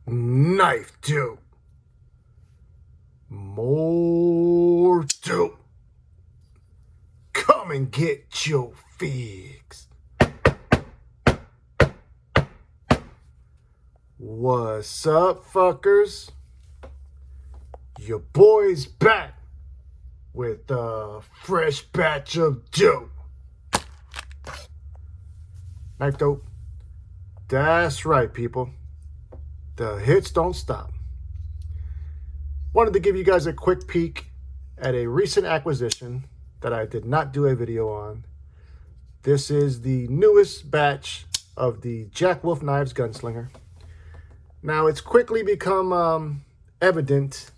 KnifeDope. More dope. Come and get your fix. What's up, fuckers? Your boy's back with a fresh batch of dope. KnifeDope. That's right, people. The hits don't stop. Wanted to give you guys a quick peek at a recent acquisition that I did not do a video on. This is the newest batch of the Jack Wolf Knives Gunslinger. Now, it's quickly become evident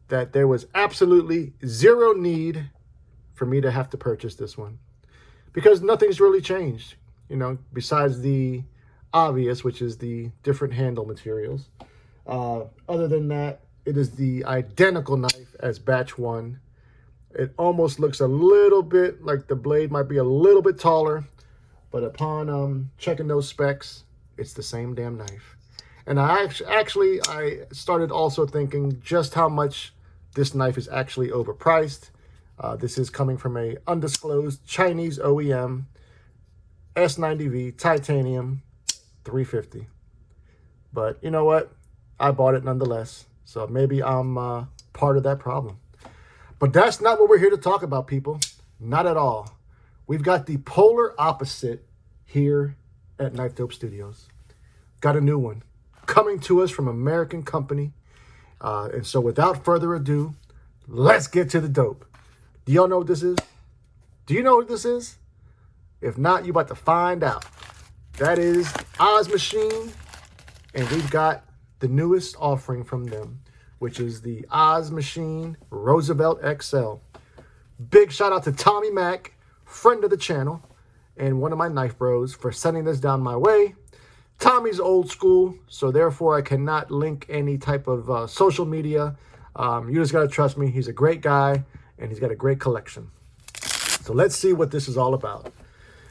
that there was absolutely zero need for me to have to purchase this one, because nothing's really changed, besides the obvious, which is the different handle materials. Other than that, it is the identical knife as batch one. It almost looks a little bit like the blade might be a little bit taller, but upon checking those specs, it's the same damn knife. And I started also thinking just how much this knife is actually overpriced. This is coming from a undisclosed Chinese OEM, S90V titanium, $350. But you know what? I bought it nonetheless. So maybe I'm part of that problem. But that's not what we're here to talk about, people. Not at all. We've got the polar opposite here at KnifeDope Studios. Got a new one coming to us from an American company. And so without further ado, let's get to the dope. Do y'all know what this is? Do you know what this is? If not, you're about to find out. That is Oz Machine. And we've got the newest offering from them, which is the Oz Machine Roosevelt XL. Big shout out to Tommy Mac, friend of the channel, and one of my knife bros, for sending this down my way. Tommy's old school, so therefore I cannot link any type of social media. You just got to trust me. He's a great guy, and he's got a great collection. So let's see what this is all about.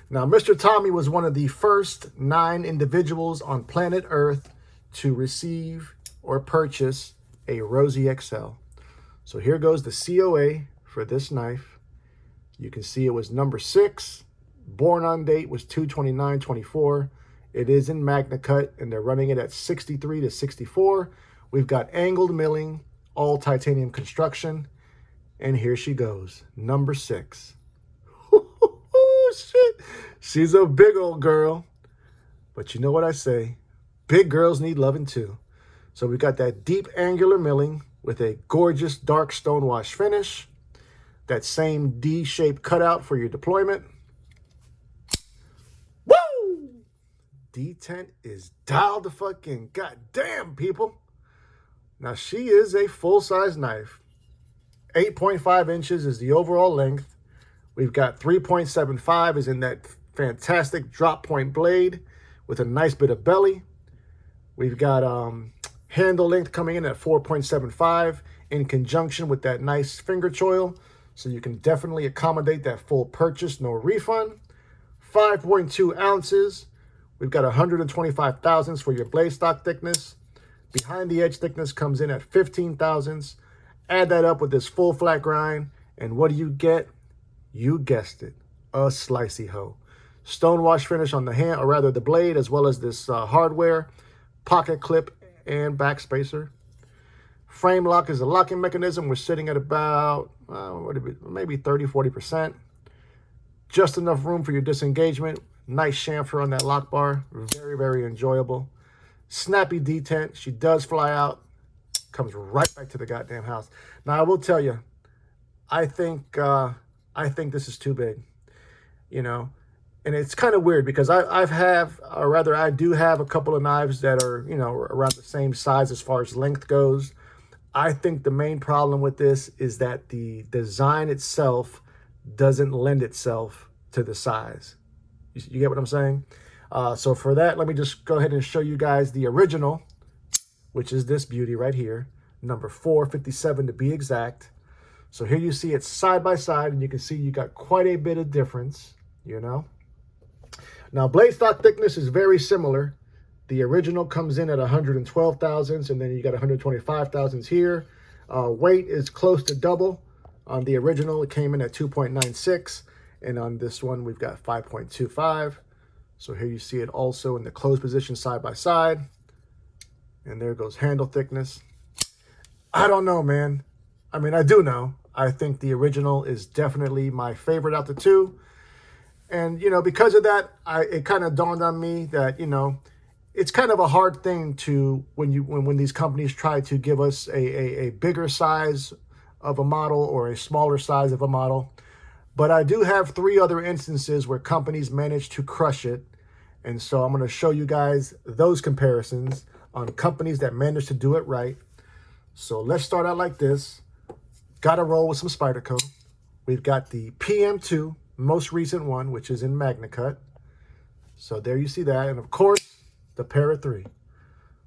Now, Mr. Tommy was one of the first 9 individuals on planet Earth to receive or purchase a Rosie XL. So here goes the COA for this knife. You can see it was number 6. Born on date was 2/29/24. It is in Magna Cut, and they're running it at 63 to 64. We've got angled milling, all titanium construction. And here she goes, number 6. Shit. She's a big old girl. But you know what I say? Big girls need loving too. So we got that deep angular milling with a gorgeous dark stonewash finish. That same D-shaped cutout for your deployment. Woo! D10 is dialed the fuck in. Goddamn, people. Now, she is a full-size knife. 8.5 inches is the overall length. We've got 3.75 is in that fantastic drop point blade with a nice bit of belly. We've got handle length coming in at 4.75 in conjunction with that nice finger choil. So you can definitely accommodate that full purchase, no refund. 5.2 ounces. We've got 125 thousandths for your blade stock thickness. Behind the edge thickness comes in at 15 thousandths. Add that up with this full flat grind, and what do you get? You guessed it, a slicey hoe. Stonewash finish on the hand, or rather the blade, as well as this hardware, pocket clip, and back spacer. Frame lock is a locking mechanism. We're sitting at about, maybe 30-40%. Just enough room for your disengagement. Nice chamfer on that lock bar. Very, very enjoyable. Snappy detent. She does fly out. Comes right back to the goddamn house. Now, I will tell you, I think this is too big, And it's kind of weird because I do have a couple of knives that are, around the same size as far as length goes. I think the main problem with this is that the design itself doesn't lend itself to the size. You get what I'm saying? So for that, let me just go ahead and show you guys the original, which is this beauty right here, number 457 to be exact. So here you see it side by side, and you can see you got quite a bit of difference, Now, blade stock thickness is very similar The original comes in at 112 thousandths, and then you got 125 thousandths here. Weight is close to double. On the original, it came in at 2.96, and on this one, we've got 5.25. So here you see it also in the closed position side by side. And there goes handle thickness. I don't know, man. I mean, I do know. I think the original is definitely my favorite out the two. And, you know, because of that, it kind of dawned on me that, you know, it's kind of a hard thing to, when these companies try to give us a bigger size of a model or a smaller size of a model. But I do have 3 other instances where companies managed to crush it. And so I'm going to show you guys those comparisons on companies that managed to do it right. So let's start out like this. Got to roll with some Spyderco. We've got the PM2, most recent one, which is in MagnaCut. So there you see that. And of course, the Para 3.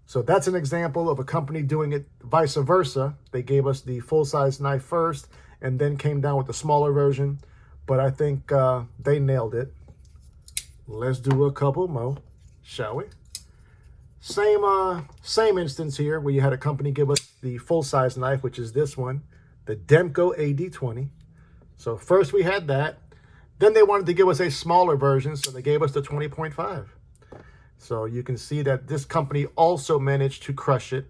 So that's an example of a company doing it vice versa. They gave us the full-size knife first and then came down with the smaller version. But I think they nailed it. Let's do a couple more, shall we? Same instance here where you had a company give us the full-size knife, which is this one, the Demko AD20. So first we had that. Then they wanted to give us a smaller version, so they gave us the 20.5. So you can see that this company also managed to crush it.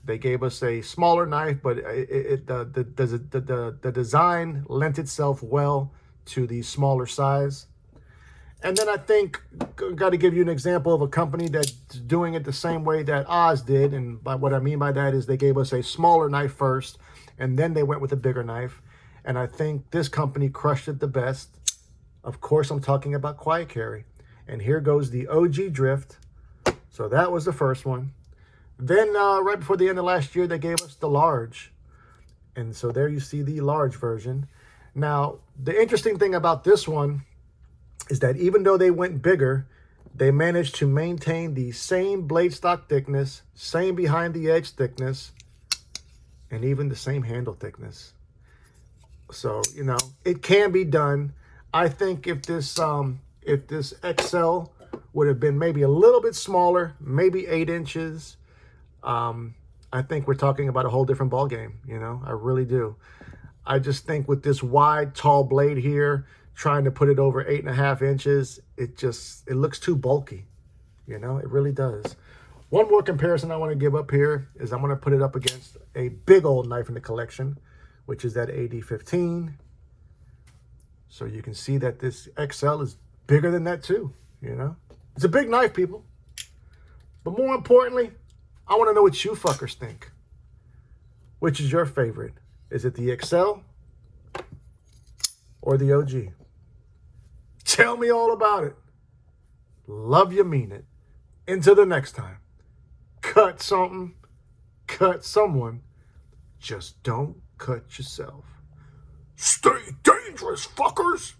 They gave us a smaller knife, but the design lent itself well to the smaller size. And then I think got to give you an example of a company that's doing it the same way that Oz did. And by what I mean by that is they gave us a smaller knife first, and then they went with a bigger knife. And I think this company crushed it the best. Of course, I'm talking about Quiet Carry. And here goes the OG Drift. So that was the first one. Then right before the end of last year, they gave us the large. And so there you see the large version. Now, the interesting thing about this one is that even though they went bigger, they managed to maintain the same blade stock thickness, same behind the edge thickness, and even the same handle thickness. So, you know, it can be done. I think if this XL would have been maybe a little bit smaller, maybe 8 inches, I think we're talking about a whole different ball game. You know, I really do. I just think with this wide, tall blade here, trying to put it over 8.5 inches, it looks too bulky. You know, it really does. One more comparison I want to give up here is I'm going to put it up against a big old knife in the collection, which is that AD15. So you can see that this XL is bigger than that too, you know? It's a big knife, people. But more importantly, I want to know what you fuckers think. Which is your favorite? Is it the XL or the OG? Tell me all about it. Love you, mean it. Until the next time. Cut something, cut someone. Just don't cut yourself. Stay dangerous, fuckers!